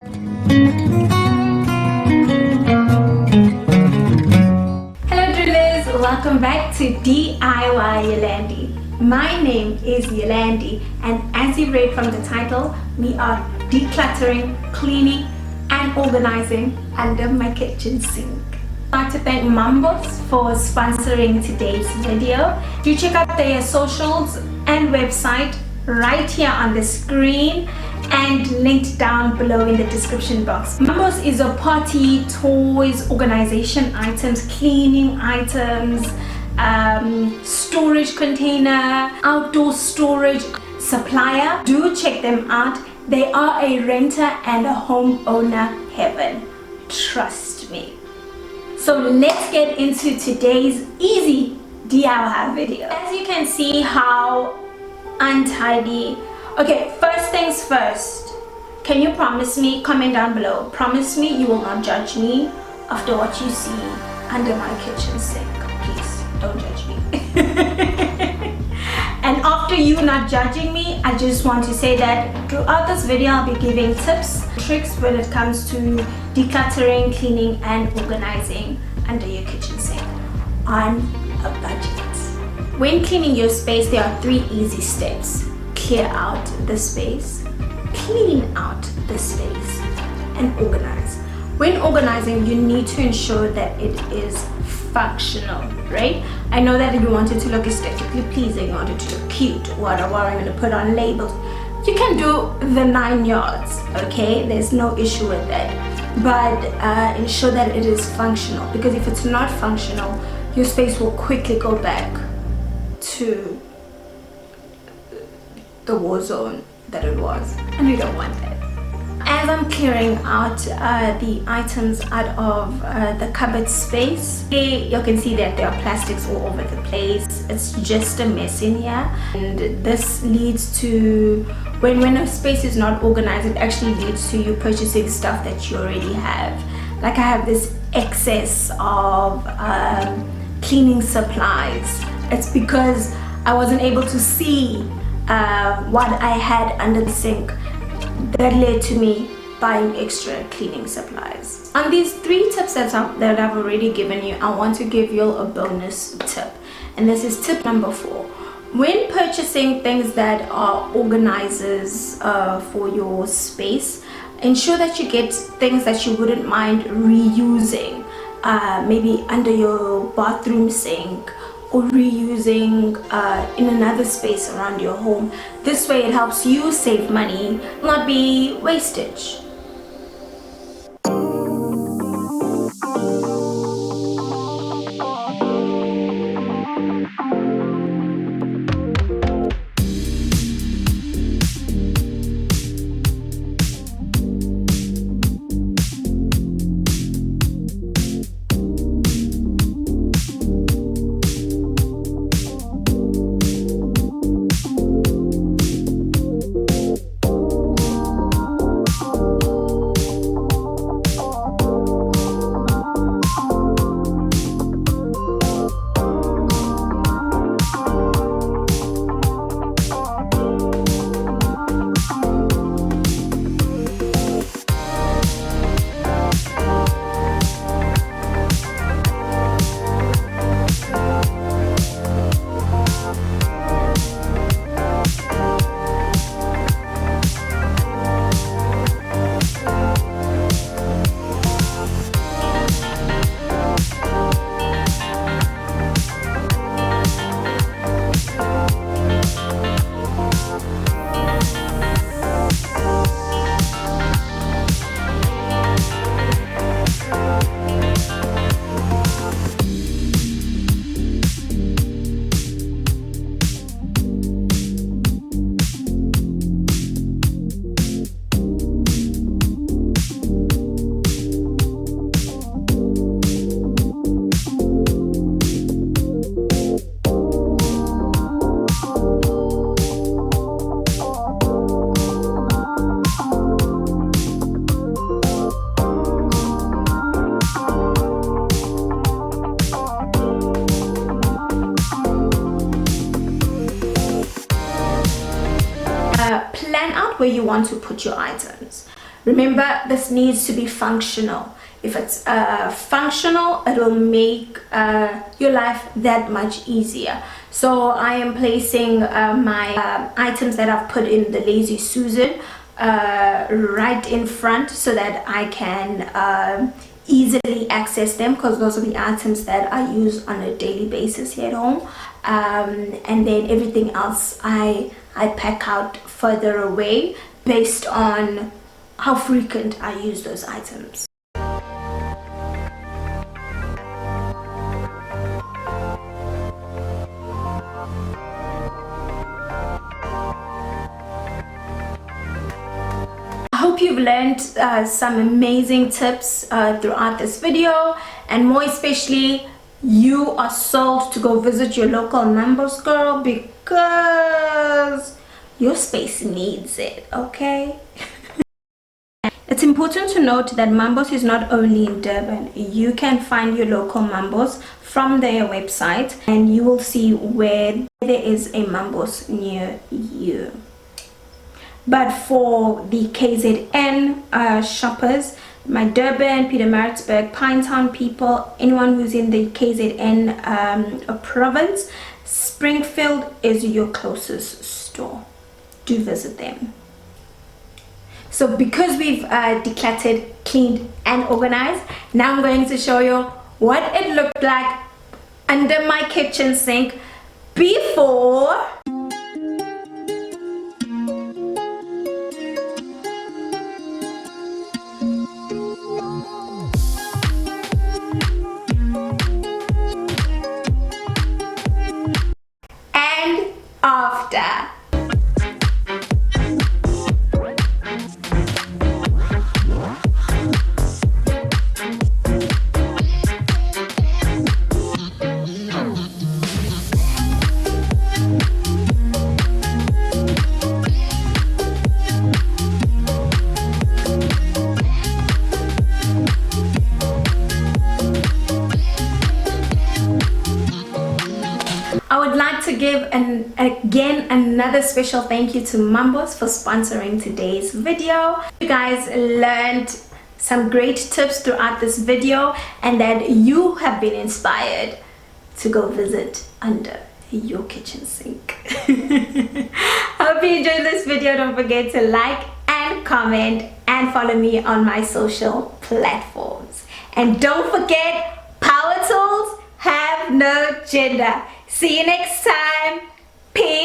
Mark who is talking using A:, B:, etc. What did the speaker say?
A: Hello drillers, welcome back to DIYYolande. My name is Yolande, and as you read from the title, we are decluttering, cleaning and organizing under my kitchen sink. I'd like to thank Mambos for sponsoring today's video. Do check out their socials and website right here on the screen and linked down below in the description box. Mambos is a party, toys, organization items, cleaning items, storage container, outdoor storage supplier. Do check them out. They are a renter and a homeowner heaven. Trust me. So let's get into today's easy DIY video. As you can see how untidy. Okay, first things first. Can you promise me, comment down below, promise me you will not judge me after what you see under my kitchen sink. Please don't judge me. And after you not judging me, I just want to say that throughout this video I'll be giving tips, tricks when it comes to decluttering, cleaning and organizing under your kitchen sink on a budget. When cleaning your space, there are 3 easy steps. Clear out the space, clean out the space and organize. When organizing, you need to ensure that it is functional, right? I know that you want it to look aesthetically pleasing, you want it to look cute, what I'm going to put on labels. You can do the 9 yards, okay? There's no issue with that. But ensure that it is functional, because if it's not functional, your space will quickly go back to the war zone that it was, and we don't want that. As I'm clearing out the items out of the cupboard space, you can see that there are plastics all over the place. It's just a mess in here, and this leads to when a space is not organized, it actually leads to you purchasing stuff that you already have. Like I have this excess of cleaning supplies. It's because I wasn't able to see what I had under the sink that led to me buying extra cleaning supplies. On these 3 tips that I've already given you, I want to give you a bonus tip, and this is tip number 4. When purchasing things that are organizers for your space, ensure that you get things that you wouldn't mind reusing, maybe under your bathroom sink, or reusing in another space around your home. This way it helps you save money, not be wastage. Plan out where you want to put your items. Remember, this needs to be functional. If it's functional, it will make your life that much easier. So I am placing my items that I've put in the Lazy Susan right in front so that I can easily access them, because those are the items that I use on a daily basis here at home. And then everything else I pack out further away based on how frequent I use those items. I hope you've learned some amazing tips throughout this video, and more especially you are sold to go visit your local Mambos girl, because your space needs it, okay? It's important to note that Mambos is not only in Durban. You can find your local Mambos from their website, and you will see where there is a Mambos near you. But for the KZN shoppers, my Durban, Pietermaritzburg, Pinetown people, anyone who's in the KZN province, Springfield is your closest store. Do visit them. So because we've decluttered, cleaned and organized, now I'm going to show you what it looked like under my kitchen sink before and after. I would like to give again another special thank you to Mambos for sponsoring today's video. You guys learned some great tips throughout this video, and that you have been inspired to go visit under your kitchen sink. I hope you enjoyed this video. Don't forget to like and comment and follow me on my social platforms. And don't forget, power tools have no gender. See you next time. Peace.